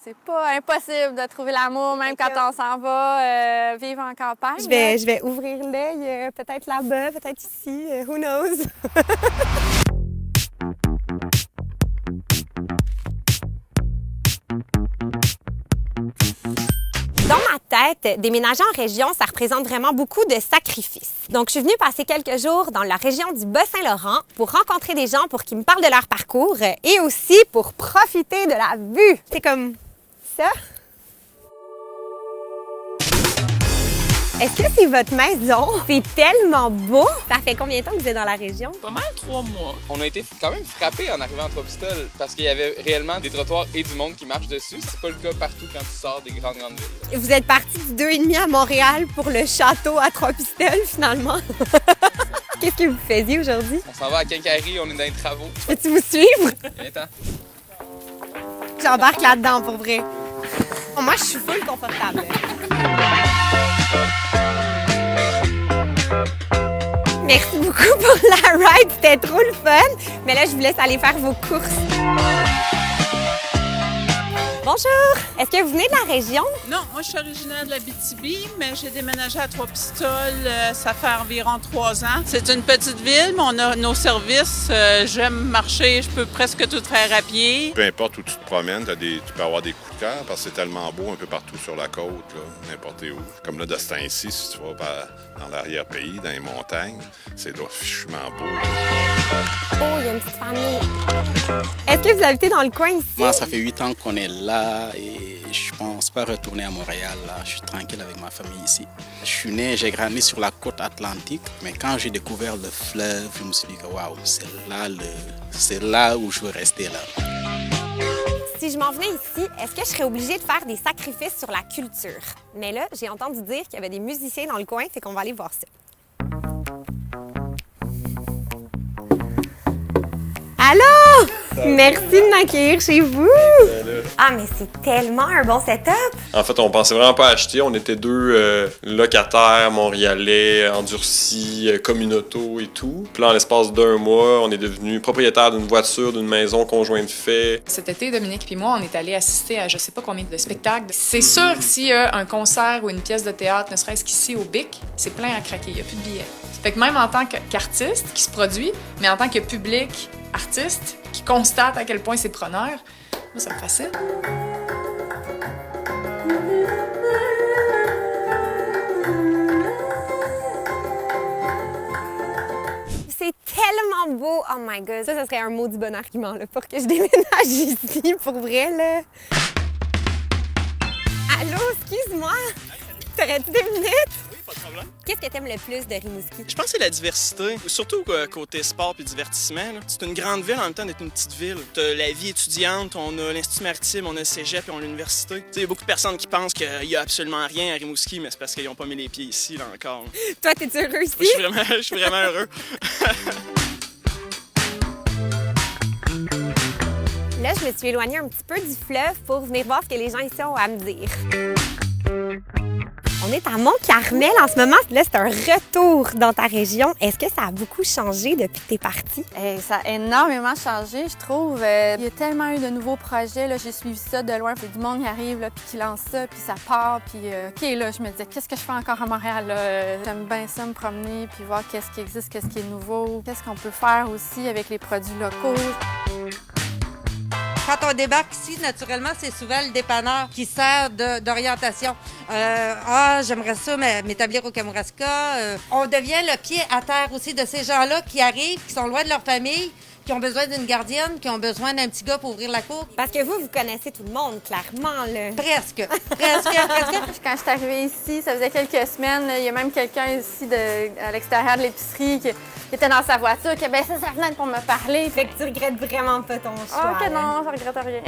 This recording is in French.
c'est pas impossible de trouver l'amour, même quand on s'en va vivre en campagne. Je vais ouvrir l'œil, peut-être là-bas, peut-être ici, who knows? Dans ma tête, déménager en région, ça représente vraiment beaucoup de sacrifices. Donc, je suis venue passer quelques jours dans la région du Bas-Saint-Laurent pour rencontrer des gens pour qu'ils me parlent de leur parcours et aussi pour profiter de la vue. C'est comme ça. Est-ce que c'est votre maison? C'est tellement beau! Ça fait combien de temps que vous êtes dans la région? Pas mal 3 mois. On a été quand même frappés en arrivant à Trois-Pistoles parce qu'il y avait réellement des trottoirs et du monde qui marche dessus. C'est pas le cas partout quand tu sors des grandes villes. Vous êtes parti du 2,5 à Montréal pour le château à Trois-Pistoles, finalement. Qu'est-ce que vous faisiez aujourd'hui? On s'en va à Quincaillerie, on est dans les travaux. Peux-tu vous suivre? Viens-t'en. J'embarque là-dedans, pour vrai. Moi, je suis full confortable. Merci beaucoup pour la ride, c'était trop le fun. Mais là, je vous laisse aller faire vos courses. Bonjour! Est-ce que vous venez de la région? Non, moi je suis originaire de l'Abitibi, mais j'ai déménagé à Trois-Pistoles, ça fait environ 3 ans. C'est une petite ville, mais on a nos services. J'aime marcher, je peux presque tout faire à pied. Peu importe où tu te promènes, tu peux avoir des coups de cœur parce que c'est tellement beau un peu partout sur la côte, n'importe où. Comme là, de ce temps-ci, si tu vas dans l'arrière-pays, dans les montagnes, c'est là fichement beau. Oh, il y a une petite famille. Est-ce que vous habitez dans le coin ici? Moi, ça fait 8 ans qu'on est là et je pense pas retourner à Montréal. Là. Je suis tranquille avec ma famille ici. Je suis né, j'ai grandi sur la côte atlantique, mais quand j'ai découvert le fleuve, je me suis dit que waouh, c'est là où je veux rester là. Si je m'en venais ici, est-ce que je serais obligée de faire des sacrifices sur la culture? Mais là, j'ai entendu dire qu'il y avait des musiciens dans le coin, fait qu'on va aller voir ça. Allô? Merci de m'accueillir chez vous! Ah, mais c'est tellement un bon setup! En fait, on pensait vraiment pas acheter. On était deux locataires montréalais, endurcis, communautaux et tout. Puis là, en l'espace d'1 mois, on est devenus propriétaires d'une voiture, d'une maison conjointe fait. Cet été, Dominique et moi, on est allés assister à je sais pas combien de spectacles. C'est sûr que s'il y a un concert ou une pièce de théâtre, ne serait-ce qu'ici au BIC, c'est plein à craquer. Il n'y a plus de billets. Fait que même en tant qu'artiste qui se produit, mais en tant que public artiste qui constate à quel point c'est preneur, moi, ça me fascine. C'est tellement beau! Oh my God! Ça serait un maudit bon argument là, pour que je déménage ici, pour vrai, là. Allô, excuse-moi! T'aurais-tu 2 minutes? Oui, pas de problème. Qu'est-ce que t'aimes le plus de Rimouski? Je pense que c'est la diversité, surtout côté sport et divertissement. Là. C'est une grande ville en même temps d'être une petite ville. T'as la vie étudiante, on a l'Institut maritime, on a le cégep et on a l'université. Il y a beaucoup de personnes qui pensent qu'il n'y a absolument rien à Rimouski, mais c'est parce qu'ils n'ont pas mis les pieds ici, là, encore. Toi, t'es-tu heureux ici? Je suis vraiment heureux. Là, je me suis éloignée un petit peu du fleuve pour venir voir ce que les gens ici ont à me dire. On est à Mont-Carmel en ce moment. Là, c'est un retour dans ta région. Est-ce que ça a beaucoup changé depuis que tu es partie? Ça a énormément changé, je trouve. Il y a tellement eu de nouveaux projets. J'ai suivi ça de loin. Puis du monde qui arrive, là, puis qui lance ça, puis ça part. Puis, OK, là, je me disais, qu'est-ce que je fais encore à Montréal? J'aime bien ça, me promener, puis voir qu'est-ce qui existe, qu'est-ce qui est nouveau. Qu'est-ce qu'on peut faire aussi avec les produits locaux. Quand on débarque ici, naturellement, c'est souvent le dépanneur qui sert d'orientation. J'aimerais ça m'établir au Kamouraska. On devient le pied à terre aussi de ces gens-là qui arrivent, qui sont loin de leur famille, qui ont besoin d'une gardienne, qui ont besoin d'un petit gars pour ouvrir la cour. Parce que vous connaissez tout le monde, clairement, là. Presque. Quand je suis arrivée ici, ça faisait quelques semaines, il y a même quelqu'un ici à l'extérieur de l'épicerie qui était dans sa voiture, qui avait ça venait pour me parler. Fait que tu regrettes vraiment pas ton choix. OK, non, je regrette rien.